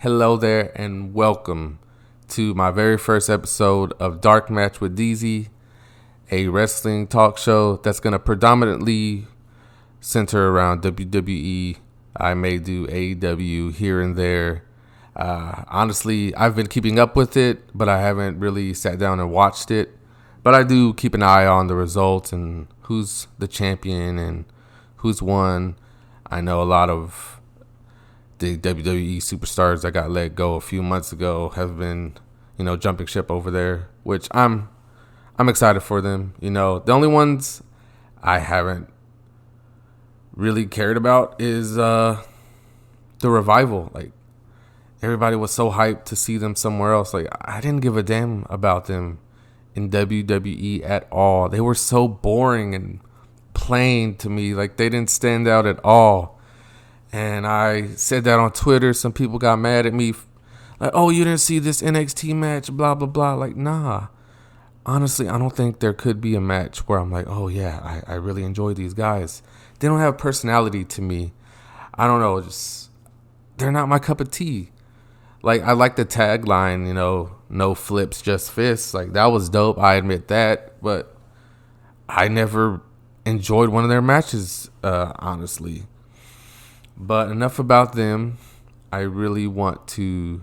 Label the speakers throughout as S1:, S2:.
S1: Hello there and welcome to my very first episode of Dark Match with Deezy, a wrestling talk show that's going to predominantly center around WWE. I may do AEW here and there. Honestly, I've been keeping up with it, but I haven't really sat down and watched it. But I do keep an eye on the results and who's the champion and who's won. I know a lot of the WWE superstars that got let go a few months ago have been, jumping ship over there, which I'm excited for them. The only ones I haven't really cared about is the Revival. Like, everybody was so hyped to see them somewhere else. Like, I didn't give a damn about them in WWE at all. They were so boring and plain to me. Like, they didn't stand out at all. And I said that on Twitter. Some people got mad at me. Like, oh, you didn't see this NXT match, blah, blah, blah. Like, nah. Honestly, I don't think there could be a match where I'm like, oh, yeah, I really enjoy these guys. They don't have personality to me. I don't know. Just, they're not my cup of tea. Like, I like the tagline, no flips, just fists. Like, that was dope. I admit that. But I never enjoyed one of their matches, honestly. But enough about them. I really want to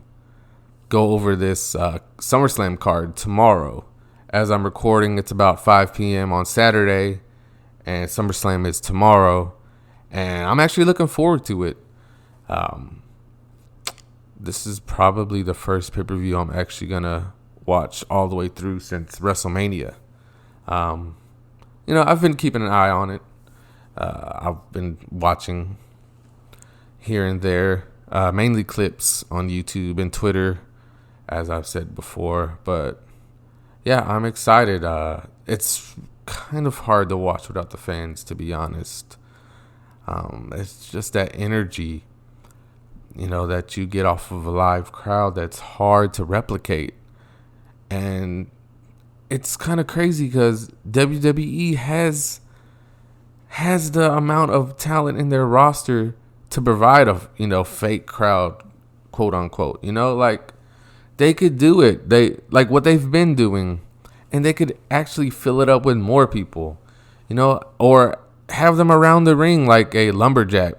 S1: go over this Summerslam card tomorrow. As I'm recording, it's about 5 p.m. on Saturday, and SummerSlam is tomorrow. And I'm actually looking forward to it. This is probably the first pay-per-view I'm actually going to watch all the way through since WrestleMania. I've been keeping an eye on it. I've been watching here and there, mainly clips on YouTube and Twitter, as I've said before. But yeah, I'm excited. It's kind of hard to watch without the fans, to be honest. It's just that energy, that you get off of a live crowd that's hard to replicate. And it's kind of crazy because WWE has the amount of talent in their roster to provide a fake crowd, quote unquote. Like, they could do it. They like what they've been doing, and they could actually fill it up with more people, or have them around the ring like a lumberjack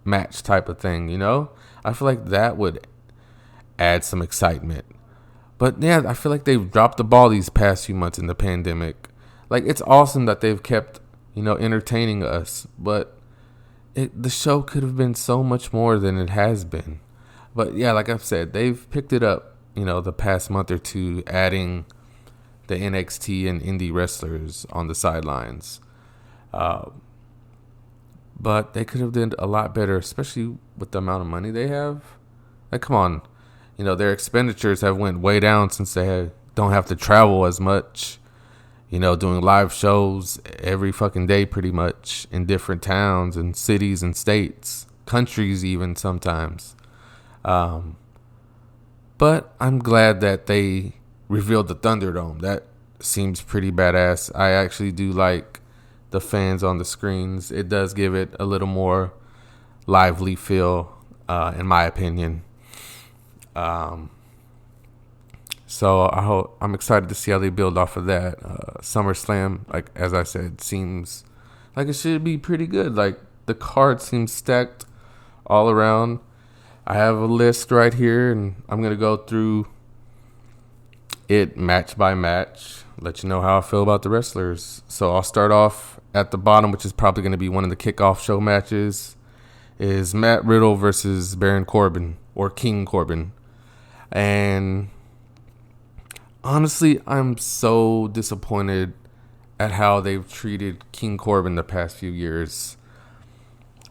S1: match type of thing. I feel like that would add some excitement. But yeah, I feel like they've dropped the ball these past few months in the pandemic. Like, it's awesome that they've kept entertaining us, but the show could have been so much more than it has been. But yeah, like I've said, they've picked it up, the past month or two, adding the NXT and indie wrestlers on the sidelines. But they could have done a lot better, especially with the amount of money they have. Like, come on. Their expenditures have went way down since they don't have to travel as much. Doing live shows every fucking day pretty much in different towns and cities and states, countries even sometimes. But I'm glad that they revealed the Thunderdome. That seems pretty badass. I actually do like the fans on the screens. It does give it a little more lively feel, in my opinion. So I'm excited to see how they build off of that. SummerSlam, like as I said, seems like it should be pretty good. Like, the card seems stacked all around. I have a list right here, and I'm gonna go through it match by match, let you know how I feel about the wrestlers. So I'll start off at the bottom, which is probably gonna be one of the kickoff show matches. Is Matt Riddle versus Baron Corbin, or King Corbin. And honestly, I'm so disappointed at how they've treated King Corbin the past few years.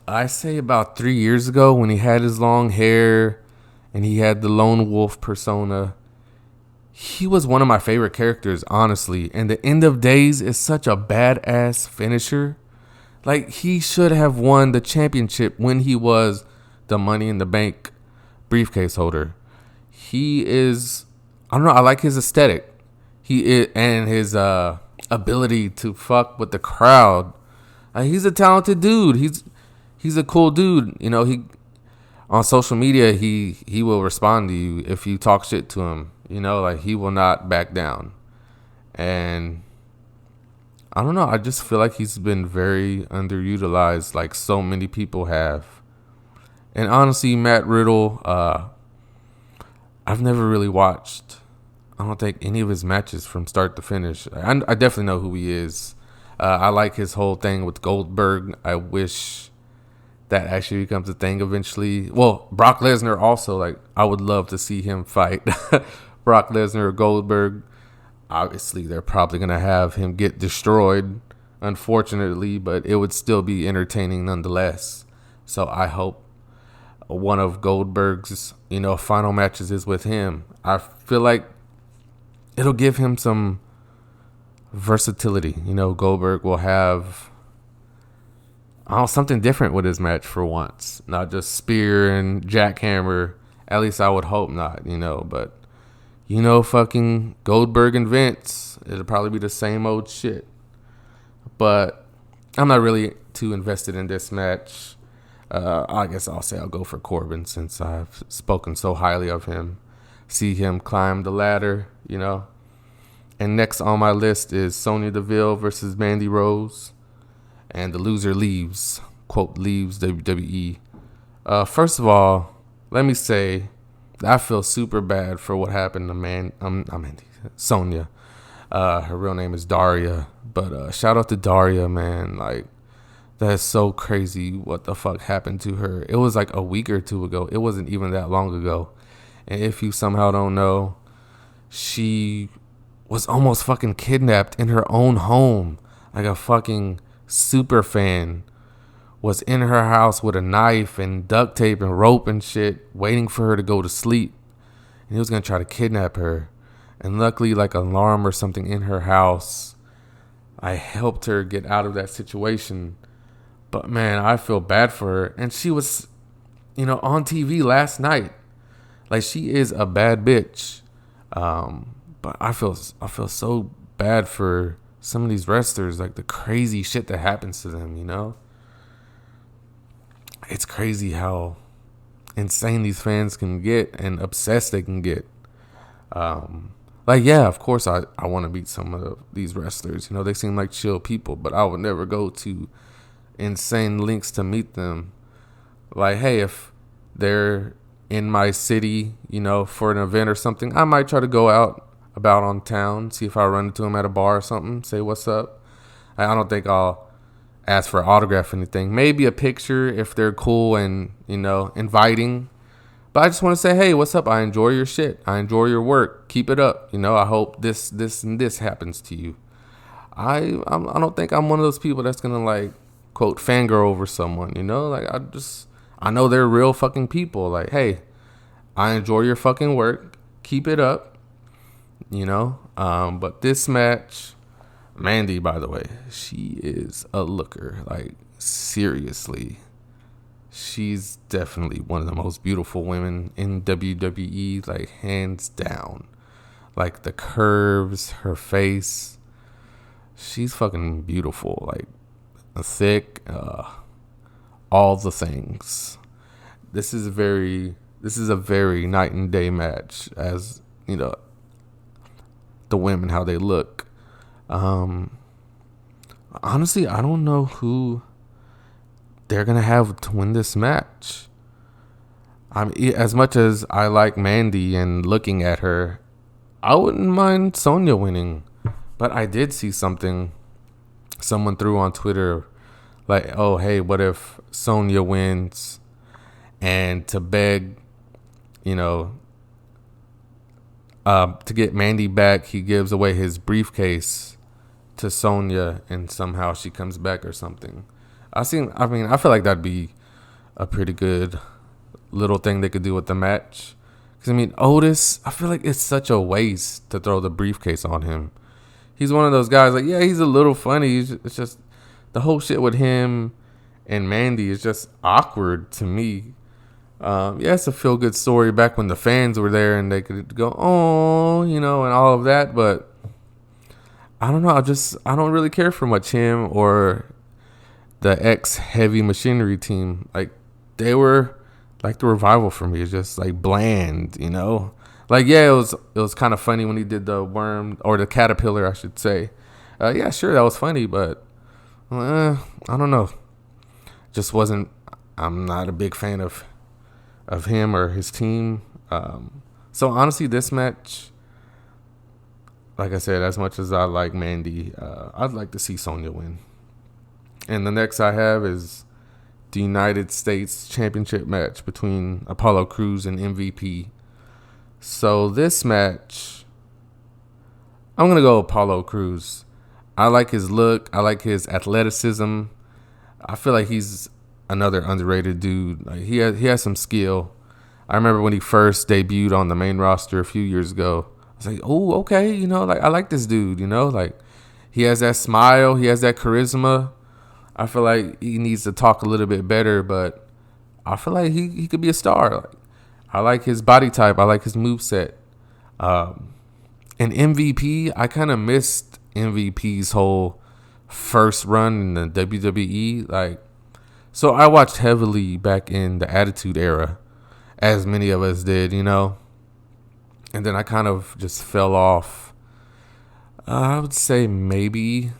S1: I say about 3 years ago, when he had his long hair and he had the lone wolf persona, he was one of my favorite characters, honestly. And the End of Days is such a badass finisher. Like, he should have won the championship when he was the Money in the Bank briefcase holder. He is, I don't know, I like his aesthetic. He is, and his ability to fuck with the crowd. He's a talented dude. He's a cool dude. on social media, he will respond to you if you talk shit to him. Like he will not back down. And I don't know. I just feel like he's been very underutilized, like so many people have. And honestly, Matt Riddle, I've never really watched, I don't think, any of his matches from start to finish. I definitely know who he is. I like his whole thing with Goldberg. I wish that actually becomes a thing eventually. Well, Brock Lesnar also, like, I would love to see him fight Brock Lesnar or Goldberg. Obviously, they're probably going to have him get destroyed, unfortunately, but it would still be entertaining nonetheless. So I hope one of Goldberg's, final matches is with him. I feel like it'll give him some versatility. Goldberg will have something different with his match for once, not just spear and jackhammer. At least I would hope not, but fucking Goldberg and Vince, it'll probably be the same old shit. But I'm not really too invested in this match. I guess I'll say I'll go for Corbin since I've spoken so highly of him. See him climb the ladder, And next on my list is Sonya Deville versus Mandy Rose. And the loser leaves, quote, leaves WWE. First of all, let me say I feel super bad for what happened to Sonya. Her real name is Daria. But shout out to Daria, man. Like, that's so crazy what the fuck happened to her. It was like a week or two ago. It wasn't even that long ago. And if you somehow don't know, she was almost fucking kidnapped in her own home. Like a fucking super fan was in her house with a knife and duct tape and rope and shit, waiting for her to go to sleep. And he was going to try to kidnap her. And luckily, like an alarm or something in her house, I helped her get out of that situation. But man, I feel bad for her. And she was, on TV last night. Like, she is a bad bitch. But I feel so bad for some of these wrestlers, like the crazy shit that happens to them, It's crazy how insane these fans can get and obsessed they can get. Of course I want to meet some of these wrestlers. They seem like chill people, but I would never go to insane lengths to meet them. Like, hey, if they're in my city, for an event or something, I might try to go out about on town, see if I run into them at a bar or something, say what's up. I don't think I'll ask for an autograph or anything. Maybe a picture if they're cool and, inviting. But I just want to say, hey, what's up? I enjoy your shit. I enjoy your work. Keep it up. I hope this, and this happens to you. I don't think I'm one of those people that's going to, like, quote, fangirl over someone, Like, I know they're real fucking people. Like, hey, I enjoy your fucking work. Keep it up. But this match, Mandy, by the way, she is a looker. Like, seriously, she's definitely one of the most beautiful women in WWE, like, hands down. Like, the curves, her face, she's fucking beautiful. Like, thick, all the things. This is a very night and day match, as the women, how they look. Honestly, I don't know who they're gonna have to win this match. As much as I like Mandy and looking at her, I wouldn't mind Sonya winning. But I did see something someone threw on Twitter, like, oh, hey, what if Sonya wins, and to beg, to get Mandy back, he gives away his briefcase to Sonya, and somehow she comes back or something. I feel like that'd be a pretty good little thing they could do with the match. Because, Otis, I feel like it's such a waste to throw the briefcase on him. He's one of those guys, like, yeah, he's a little funny. It's just the whole shit with him and Mandy is just awkward to me. It's a feel-good story back when the fans were there and they could go, oh, and all of that. But I don't know. I don't really care for much him or the ex-Heavy Machinery team. Like, they were like the Revival for me is just like bland, you know. Like yeah, it was kind of funny when he did the worm or the caterpillar, I should say. Yeah, sure, that was funny, but I don't know. Just wasn't. I'm not a big fan of him or his team. So honestly, this match, like I said, as much as I like Mandy, I'd like to see Sonya win. And the next I have is the United States Championship match between Apollo Crews and MVP. So this match, I'm gonna go Apollo Crews. I like his look. I like his athleticism. I feel like he's another underrated dude. Like he has some skill. I remember when he first debuted on the main roster a few years ago. I was like, oh, okay, like I like this dude. Like he has that smile. He has that charisma. I feel like he needs to talk a little bit better, but I feel like he could be a star. Like, I like his body type. I like his moveset. And MVP, I kind of missed MVP's whole first run in the WWE. So I watched heavily back in the Attitude Era, as many of us did, And then I kind of just fell off. I would say maybe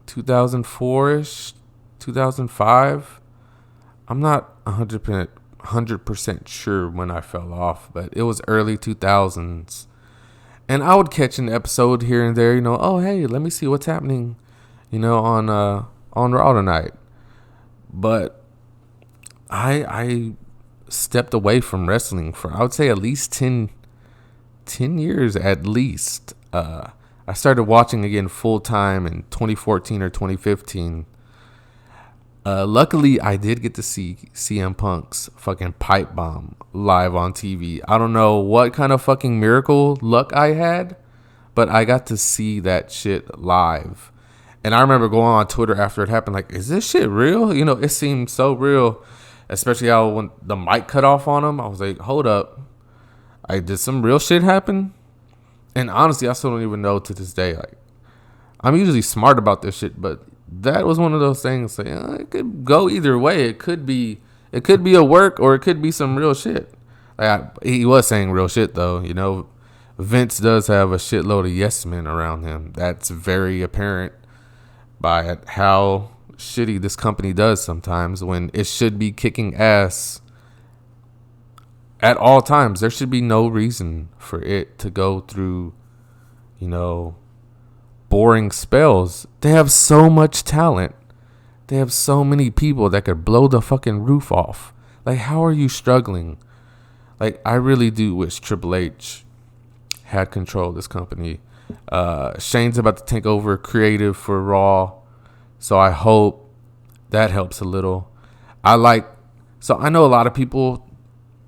S1: 2004-ish, 2005. I'm not 100% sure when I fell off, but it was early 2000s. And I would catch an episode here and there, oh, hey, let me see what's happening, on Raw tonight. But I stepped away from wrestling for, I would say, at least 10 years at least. I started watching again full time in 2014 or 2015. Luckily, I did get to see CM Punk's fucking pipe bomb live on TV. I don't know what kind of fucking miracle luck I had, but I got to see that shit live. And I remember going on Twitter after it happened, like, is this shit real? It seemed so real, especially how when the mic cut off on him, I was like, hold up. Did some real shit happen? And honestly, I still don't even know to this day. Like, I'm usually smart about this shit, but that was one of those things. Like, it could go either way. It could be a work, or it could be some real shit. He was saying real shit though. Vince does have a shitload of yes men around him. That's very apparent by how shitty this company does sometimes when it should be kicking ass at all times. There should be no reason for it to go through, boring spells. They have so much talent. They have so many people that could blow the fucking roof off. Like, how are you struggling? Like, I really do wish Triple H had control of this company. Shane's about to take over creative for Raw, so I hope that helps a little. So I know a lot of people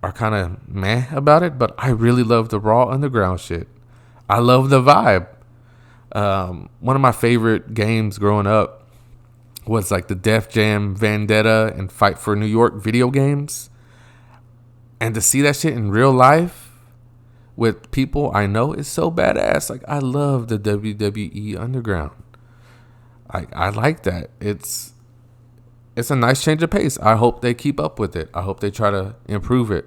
S1: are kind of meh about it, but I really love the Raw Underground shit. I love the vibe. One of my favorite games growing up was like the Def Jam Vendetta and Fight for New York video games. And to see that shit in real life with people I know is so badass. Like, I love the WWE Underground. I like that. It's a nice change of pace. I hope they keep up with it. I hope they try to improve it.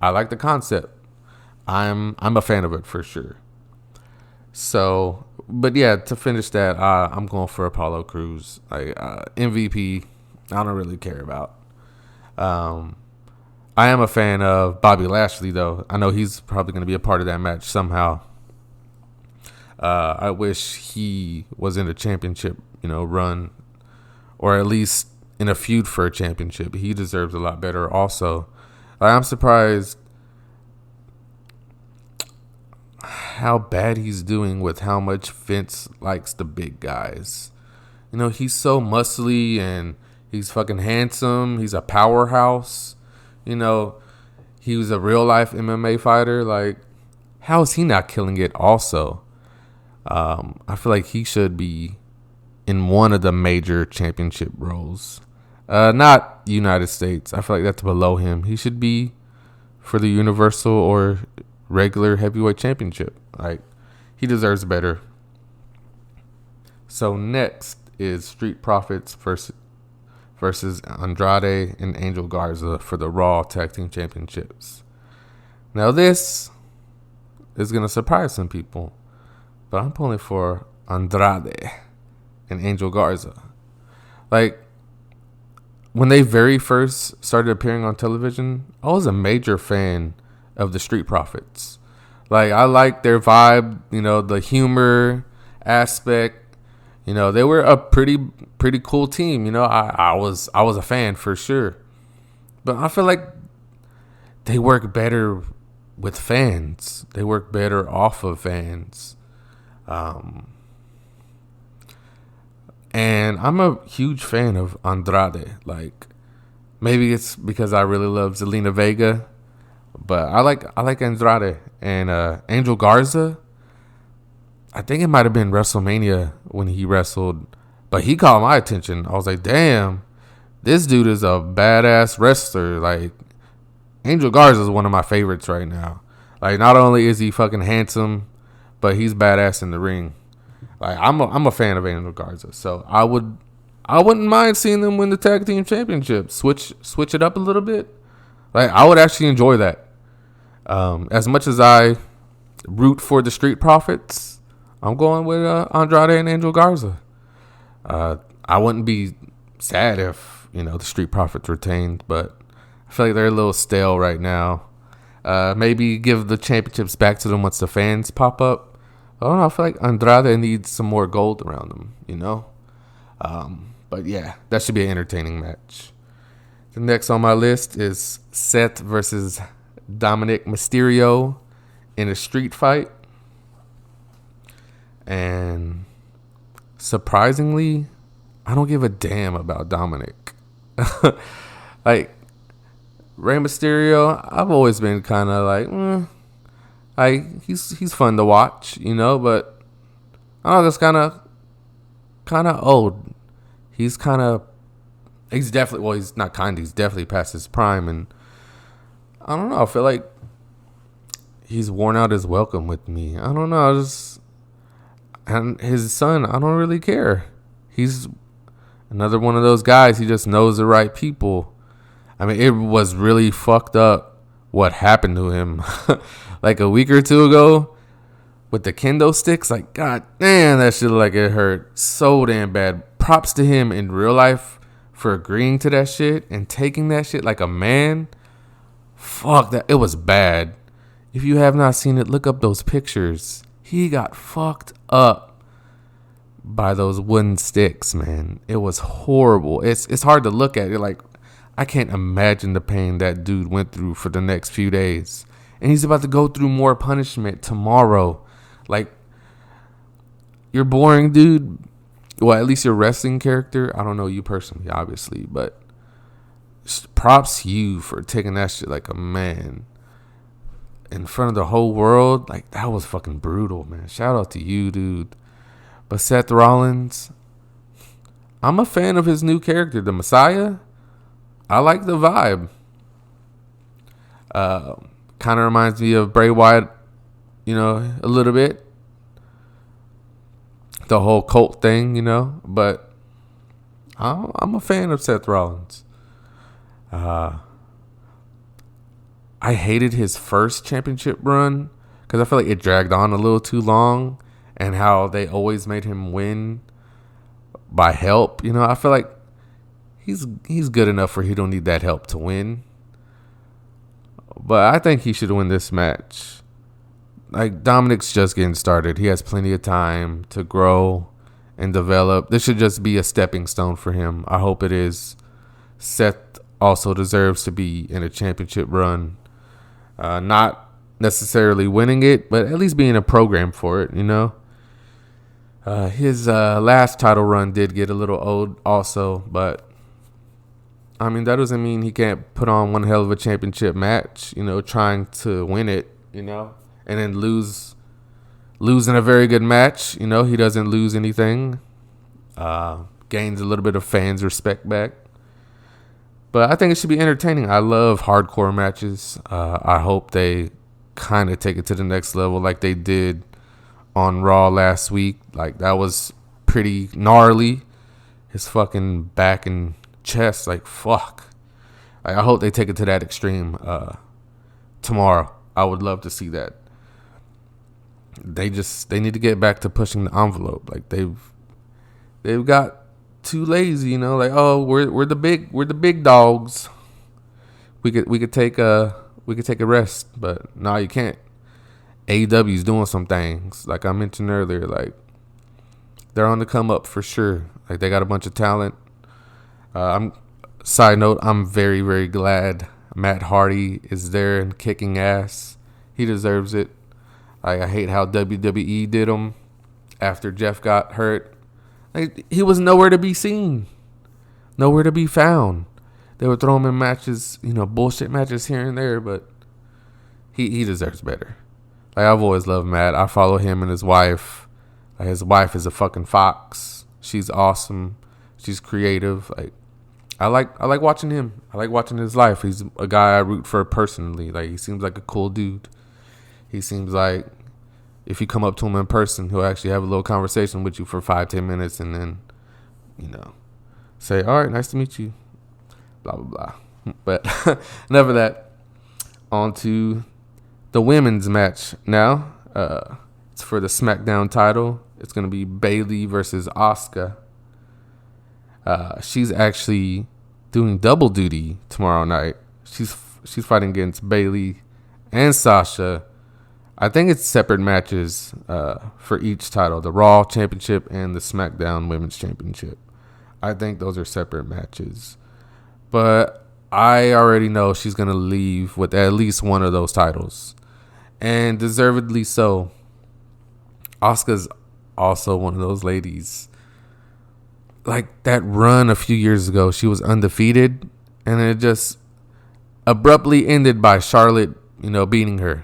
S1: I like the concept. I'm a fan of it for sure. So, but yeah, to finish that, I'm going for Apollo Crews. MVP, I don't really care about. I am a fan of Bobby Lashley, though. I know he's probably going to be a part of that match somehow. I wish he was in a championship, run, or at least in a feud for a championship. He deserves a lot better also. I'm surprised how bad he's doing with how much Vince likes the big guys. He's so muscly and he's fucking handsome. He's a powerhouse. He was a real life MMA fighter. Like, how is he not killing it also? I feel like he should be in one of the major championship roles. Not United States. I feel like that's below him. He should be for the Universal or regular heavyweight championship. Like, he deserves better. So next is Street Profits versus Andrade and Angel Garza for the Raw Tag Team Championships. Now this is going to surprise some people, but I'm pulling for Andrade and Angel Garza. Like, when they very first started appearing on television, I was a major fan of the Street Profits. Like, I liked their vibe, the humor aspect. They were a pretty cool team. I was a fan for sure. But I feel like they work better with fans. They work better off of fans. And I'm a huge fan of Andrade. Like, maybe it's because I really love Zelina Vega, but I like Andrade. And Angel Garza, I think it might have been WrestleMania when he wrestled, but he caught my attention. I was like, damn, this dude is a badass wrestler. Like, Angel Garza is one of my favorites right now. Like, not only is he fucking handsome, but he's badass in the ring. Like, I'm a fan of Angel Garza, so I wouldn't mind seeing them win the tag team championship. Switch it up a little bit. Like, I would actually enjoy that. As much as I root for the Street Profits, I'm going with Andrade and Angel Garza. I wouldn't be sad if the Street Profits retained, but I feel like they're a little stale right now. Maybe give the championships back to them once the fans pop up. I don't know. I feel like Andrade needs some more gold around them, But yeah, that should be an entertaining match. The next on my list is Seth versus Dominic Mysterio in a street fight. And surprisingly, I don't give a damn about Dominic. Like, Rey Mysterio, I've always been kind of like, he's fun to watch, but I don't know, that's kind of old. He's definitely, he's definitely past his prime, and I don't know, I feel like he's worn out his welcome with me. I don't know, and his son, I don't really care. He's another one of those guys, he just knows the right people. I mean, it was really fucked up what happened to him like a week or two ago with the kendo sticks. Like, god damn, that shit like it hurt so damn bad. Props to him in real life for agreeing to that shit and taking that shit like a man. Fuck that, it was bad. If you have not seen it, look up those pictures. He got fucked up by those wooden sticks, man. It was horrible. It's hard to look at it. Like, I can't imagine the pain that dude went through for the next few days. And he's about to go through more punishment tomorrow. Like, you're boring, dude. Well, at least your wrestling character. I don't know you personally, obviously. But props to you for taking that shit like a man. In front of the whole world. Like, that was fucking brutal, man. Shout out to you, dude. But Seth Rollins, I'm a fan of his new character, the Messiah. I like the vibe. Kind of reminds me of Bray Wyatt, a little bit. The whole cult thing, But I'm a fan of Seth Rollins. I hated his first championship run because I feel like it dragged on a little too long, and how they always made him win by help. I feel like he's good enough where he don't need that help to win. But I think he should win this match. Like, Dominic's just getting started. He has plenty of time to grow and develop. This should just be a stepping stone for him. I hope it is. Seth also deserves to be in a championship run. Not necessarily winning it, but at least being a program for it, His last title run did get a little old also, but I mean, that doesn't mean he can't put on one hell of a championship match, trying to win it, and then lose in a very good match. He doesn't lose anything. Gains a little bit of fans' respect back. But I think it should be entertaining. I love hardcore matches. I hope they kind of take it to the next level like they did on Raw last week. Like, that was pretty gnarly. His fucking back and chest. Like, fuck. Like, I hope they take it to that extreme tomorrow. I would love to see that. They need to get back to pushing the envelope. Like, they've got too lazy, you know. Like, oh, we're the big dogs. We could take a rest, but no, you can't. AEW's doing some things, like I mentioned earlier. Like, they're on the come up for sure. Like, they got a bunch of talent. Side note, I'm very, very glad Matt Hardy is there and kicking ass. He deserves it. Like, I hate how WWE did him after Jeff got hurt. Like, he was nowhere to be seen, nowhere to be found. They would throw him in matches, you know, bullshit matches here and there, but he deserves better. Like, I've always loved Matt. I follow him and his wife. Like, his wife is a fucking fox. She's awesome. She's creative. Like, I like watching him. I like watching his life. He's a guy I root for personally. Like, he seems like a cool dude. He seems like if you come up to him in person, he'll actually have a little conversation with you for 5-10 minutes and then, you know, say, all right, nice to meet you. Blah, blah, blah. But enough of that. On to the women's match now. It's for the SmackDown title. It's going to be Bayley versus Asuka. She's actually doing double duty tomorrow night. She's fighting against Bayley and Sasha. I think it's separate matches for each title, the Raw Championship and the SmackDown Women's Championship. I think those are separate matches. But I already know she's going to leave with at least one of those titles. And deservedly so. Asuka's also one of those ladies. Like, that run a few years ago, she was undefeated. And it just abruptly ended by Charlotte, you know, beating her.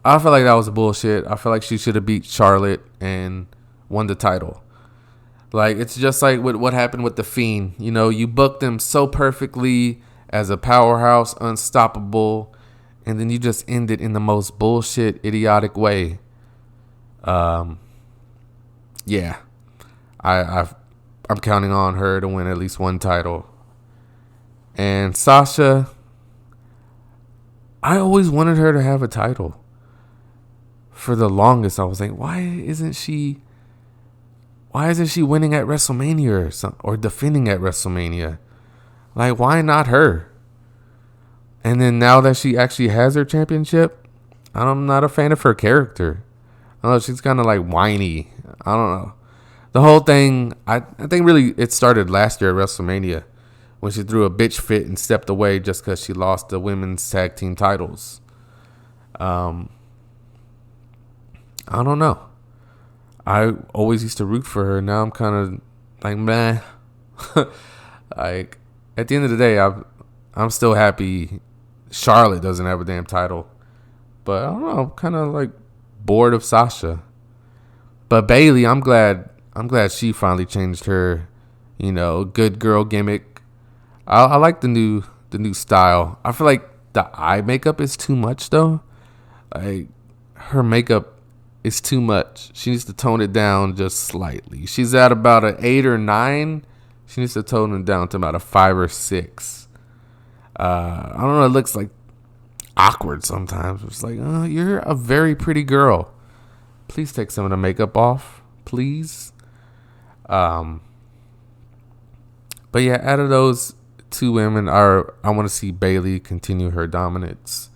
S1: I feel like that was bullshit. I feel like she should have beat Charlotte and won the title. Like, it's just like what happened with The Fiend. You know, you booked them so perfectly as a powerhouse, unstoppable, and then you just end it in the most bullshit, idiotic way. Yeah. I'm counting on her to win at least one title. And Sasha, I always wanted her to have a title. For the longest, I was like, why isn't she winning at WrestleMania or defending at WrestleMania? Like, why not her? And then now that she actually has her championship, I'm not a fan of her character. I don't know, she's kind of like whiny. I don't know. The whole thing, I think really it started last year at WrestleMania when she threw a bitch fit and stepped away just because she lost the women's tag team titles. I don't know. I always used to root for her. Now I'm kind of like, meh. Like, at the end of the day, I'm still happy Charlotte doesn't have a damn title. But I don't know. I'm kind of like bored of Sasha. But Bayley, I'm glad she finally changed her, you know, good girl gimmick. I like the new style. I feel like the eye makeup is too much though. Like, her makeup is too much. She needs to tone it down just slightly. She's at about an 8 or 9. She needs to tone it down to about a 5 or 6. I don't know. It looks like awkward sometimes. It's like, oh, you're a very pretty girl. Please take some of the makeup off, please. But yeah, out of those two women, I want to see Bayley continue her dominance.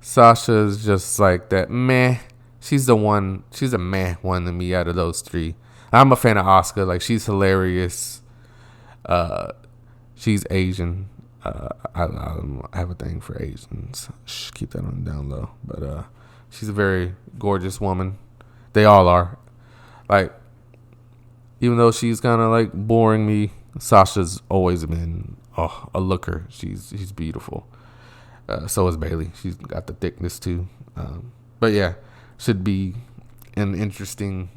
S1: Sasha's just like that meh. She's a meh one to me out of those three. I'm a fan of Asuka. Like, she's hilarious. She's Asian. I have a thing for Asians. Shh, keep that on the down low. But she's a very gorgeous woman. They all are. Like, even though she's kind of like boring me, Sasha's always been a looker. She's beautiful. So is Bayley. She's got the thickness too. But yeah, should be an interesting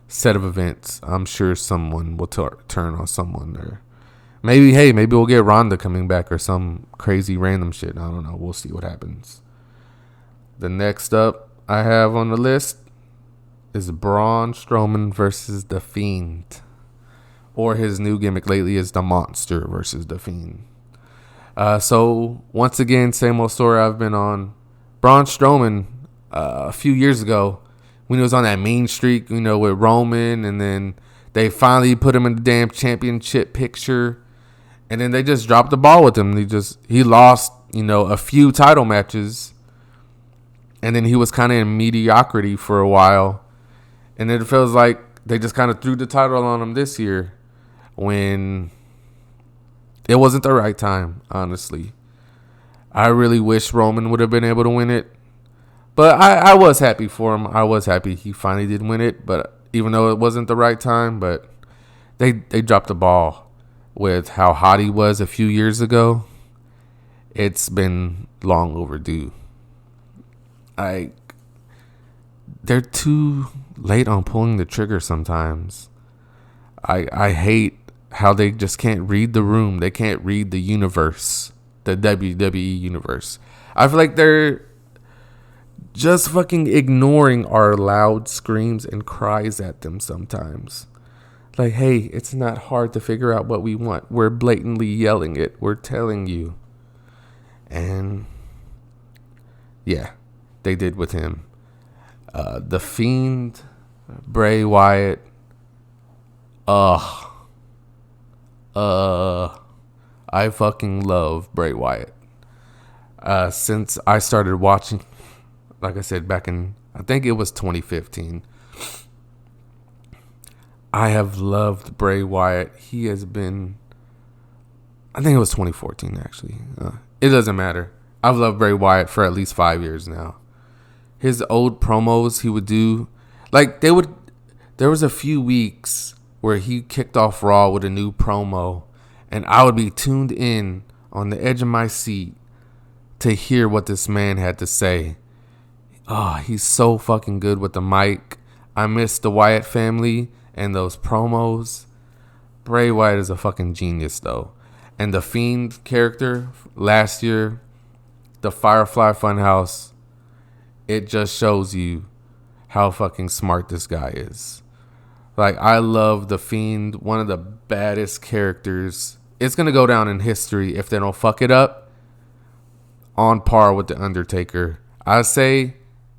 S1: set of events. I'm sure someone will turn on someone there. Maybe we'll get Ronda coming back or some crazy random shit. I don't know. We'll see what happens. The next up I have on the list is Braun Strowman versus The Fiend. or his new gimmick lately is the Monster versus the Fiend. So once again, same old story I've been on. Braun Strowman, a few years ago, when he was on that mean streak, with Roman, and then they finally put him in the damn championship picture, and then they just dropped the ball with him. He lost, a few title matches, and then he was kind of in mediocrity for a while, and it feels like they just kind of threw the title on him this year when it wasn't the right time, honestly. I really wish Roman would have been able to win it. But I was happy for him. I was happy he finally did win it. But even though it wasn't the right time, but they dropped the ball with how hot he was a few years ago. It's been long overdue. They're too late on pulling the trigger sometimes. I hate how they just can't read the room. They can't read the universe, the WWE universe. I feel like they're just fucking ignoring our loud screams and cries at them sometimes. Like, hey, it's not hard to figure out what we want. We're blatantly yelling it. We're telling you. And yeah, they did with him. The Fiend, Bray Wyatt. I fucking love Bray Wyatt. Since I started watching, like I said, back in, I think it was 2015, I have loved Bray Wyatt. He has been, I think it was 2014 actually. It doesn't matter. I've loved Bray Wyatt for at least 5 years now. His old promos he would do, there was a few weeks where he kicked off Raw with a new promo, and I would be tuned in on the edge of my seat to hear what this man had to say. Oh, he's so fucking good with the mic. I miss the Wyatt family and those promos. Bray Wyatt is a fucking genius, though. And the Fiend character last year, the Firefly Funhouse, it just shows you how fucking smart this guy is. Like, I love the Fiend, one of the baddest characters. It's going to go down in history if they don't fuck it up, on par with The Undertaker. I say,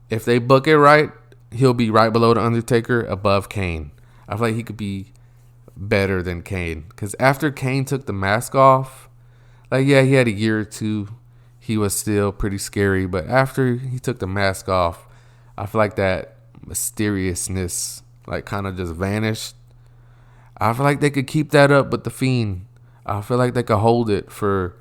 S1: if they book it right, he'll be right below The Undertaker, above Kane. I feel like he could be better than Kane. Because after Kane took the mask off, he had a year or two. He was still pretty scary. But after he took the mask off, I feel like that mysteriousness kind of just vanished. I feel like they could keep that up with the Fiend. I feel like they could hold it for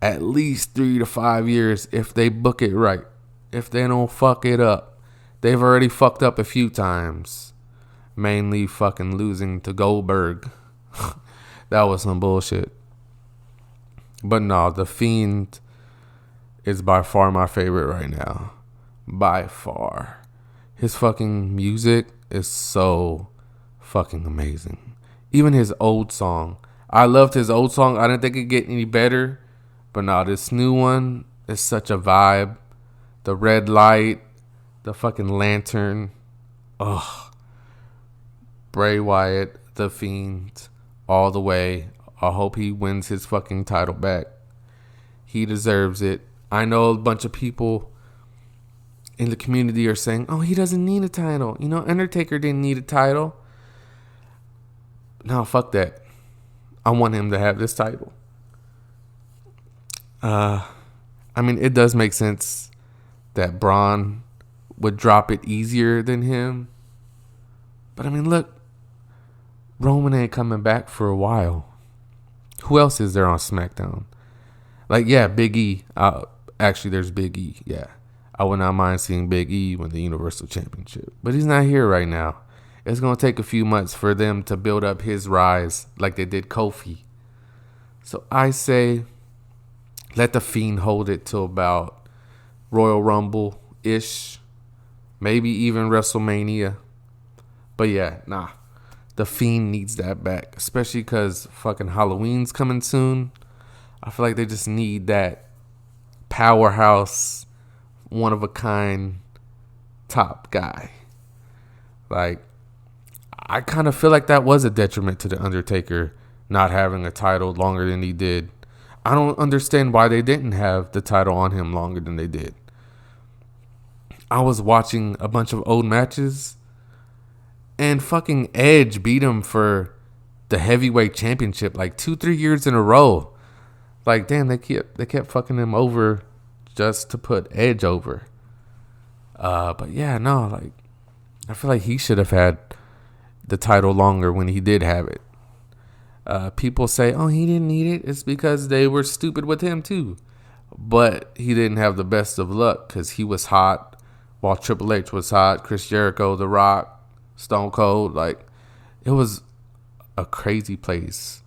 S1: at least 3 to 5 years if they book it right. If they don't fuck it up. They've already fucked up a few times. Mainly fucking losing to Goldberg. That was some bullshit. But no, the Fiend is by far my favorite right now. By far. His fucking music is so fucking amazing. Even his old song. I loved his old song. I didn't think it'd get any better. But now this new one is such a vibe. The red light. The fucking lantern. Ugh. Bray Wyatt, the Fiend, all the way. I hope he wins his fucking title back. He deserves it. I know a bunch of people in the community are saying, oh, he doesn't need a title. Undertaker didn't need a title. No, fuck that. I want him to have this title. It does make sense that Braun would drop it easier than him. But look, Roman ain't coming back for a while. Who else is there on SmackDown? Big E. Actually, there's Big E. Yeah. I would not mind seeing Big E win the Universal Championship. But he's not here right now. It's going to take a few months for them to build up his rise like they did Kofi. So I say, let the Fiend hold it till about Royal Rumble-ish. Maybe even WrestleMania. But yeah, nah. The Fiend needs that back. Especially because fucking Halloween's coming soon. I feel like they just need that powerhouse, one of a kind top guy. I kind of feel like that was a detriment to The Undertaker not having a title longer than he did. I don't understand why they didn't have the title on him longer than they did. I was watching a bunch of old matches and fucking Edge beat him for the heavyweight championship like 2-3 years in a row. Like, damn, they kept fucking him over just to put Edge over. But yeah, no, like, I feel like he should have had the title longer when he did have it. People say, oh, he didn't need it. It's because they were stupid with him too. But he didn't have the best of luck because he was hot while Triple H was hot. Chris Jericho, The Rock, Stone Cold. Like, it was a crazy place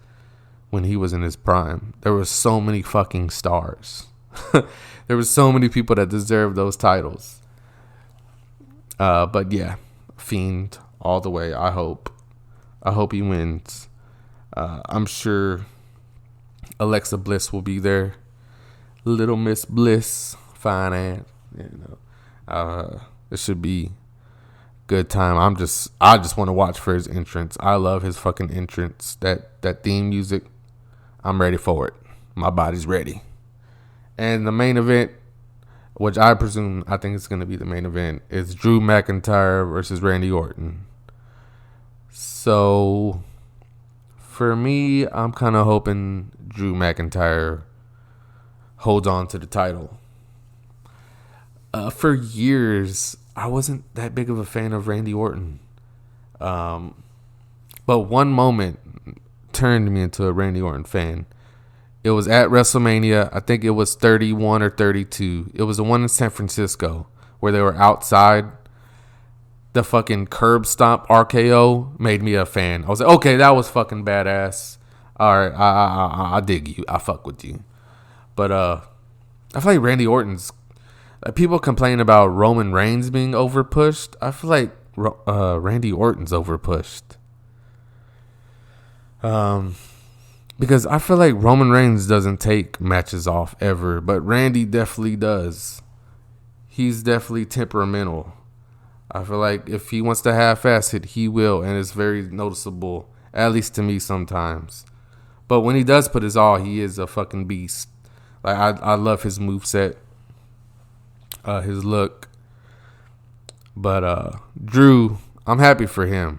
S1: when he was in his prime. There were so many fucking stars. There were so many people that deserved those titles. But yeah, Fiend all the way. I hope he wins. I'm sure Alexa Bliss will be there. Little Miss Bliss, fine ass. It should be good time. I just want to watch for his entrance. I love his fucking entrance. That theme music. I'm ready for it. My body's ready. And the main event, which I think it's going to be the main event, is Drew McIntyre versus Randy Orton. So, for me, I'm kind of hoping Drew McIntyre holds on to the title. For years, I wasn't that big of a fan of Randy Orton. But one moment turned me into a Randy Orton fan. It was at WrestleMania. I think it was 31 or 32. It was the one in San Francisco where they were outside. The fucking curb stomp RKO made me a fan. I was like, okay, that was fucking badass. All right, I dig you. I fuck with you. But I feel like Randy Orton's... people complain about Roman Reigns being overpushed. I feel like Randy Orton's overpushed. Because I feel like Roman Reigns doesn't take matches off ever, but Randy definitely does. He's definitely temperamental. I feel like if he wants to half-ass it, he will, and it's very noticeable, at least to me sometimes. But when he does put his all, he is a fucking beast. Like, I love his moveset, his look. But Drew, I'm happy for him.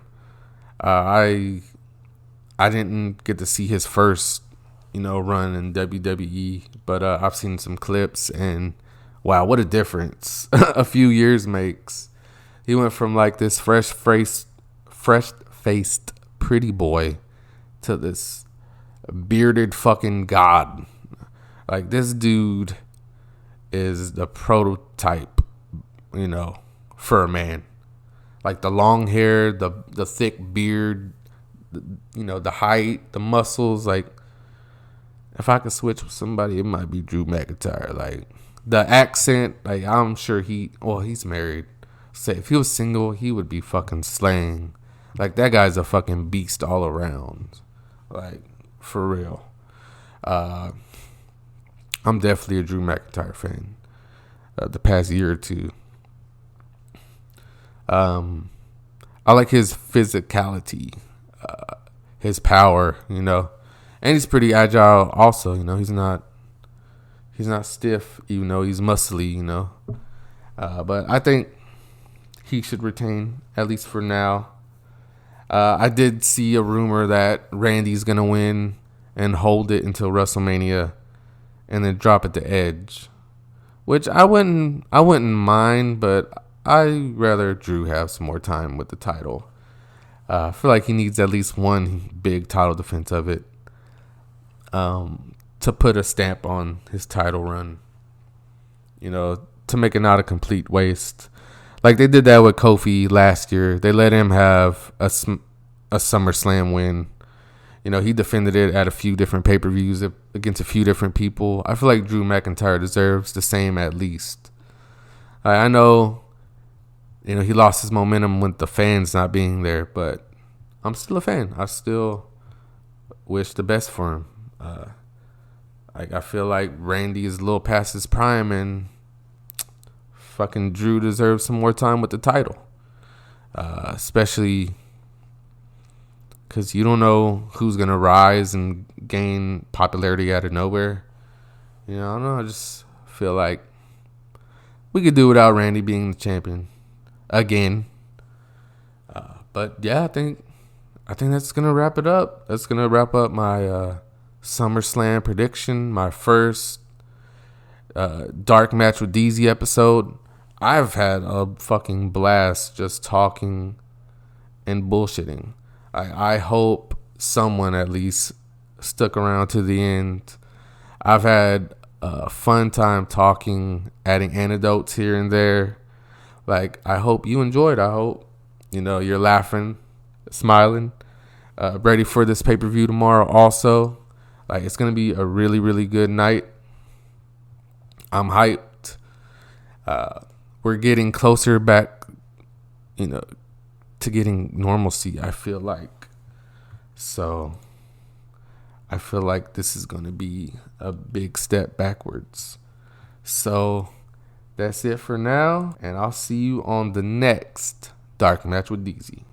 S1: I didn't get to see his first, run in WWE, but I've seen some clips, and wow, what a difference a few years makes. He went from like this fresh-faced pretty boy to this bearded fucking god. Like, this dude is the prototype, for a man. Like, the long hair, the thick beard, the height, the muscles. Like, if I could switch with somebody, it might be Drew McIntyre. Like, the accent, like, I'm sure he's married. Say, if he was single, he would be fucking slaying. Like, that guy's a fucking beast all around. Like, for real. I'm definitely a Drew McIntyre fan. The past year or two. I like his physicality. His power, and he's pretty agile also, he's not stiff, even though he's muscly, but I think he should retain, at least for now. I did see a rumor that Randy's gonna win and hold it until WrestleMania and then drop it to Edge, which I wouldn't mind, but I'd rather Drew have some more time with the title. I feel like he needs at least one big title defense of it to put a stamp on his title run, to make it not a complete waste. Like they did that with Kofi last year. They let him have a SummerSlam win. He defended it at a few different pay-per-views against a few different people. I feel like Drew McIntyre deserves the same at least. I know, he lost his momentum with the fans not being there, but I'm still a fan. I still wish the best for him. I feel like Randy is a little past his prime, and fucking Drew deserves some more time with the title. Especially because you don't know who's gonna rise and gain popularity out of nowhere. I don't know. I just feel like we could do without Randy being the champion again. But yeah, I think that's gonna wrap it up. That's gonna wrap up my SummerSlam prediction. My first dark match with Deezy episode. I've had a fucking blast just talking and bullshitting. I hope someone at least stuck around to the end. I've had a fun time talking, adding anecdotes here and there. Like, I hope you enjoyed. I hope, you're laughing, smiling, ready for this pay-per-view tomorrow also. Like, it's going to be a really, really good night. I'm hyped. We're getting closer back, to getting normalcy, I feel like. So I feel like this is going to be a big step backwards. So that's it for now, and I'll see you on the next Dark Match with Deezy.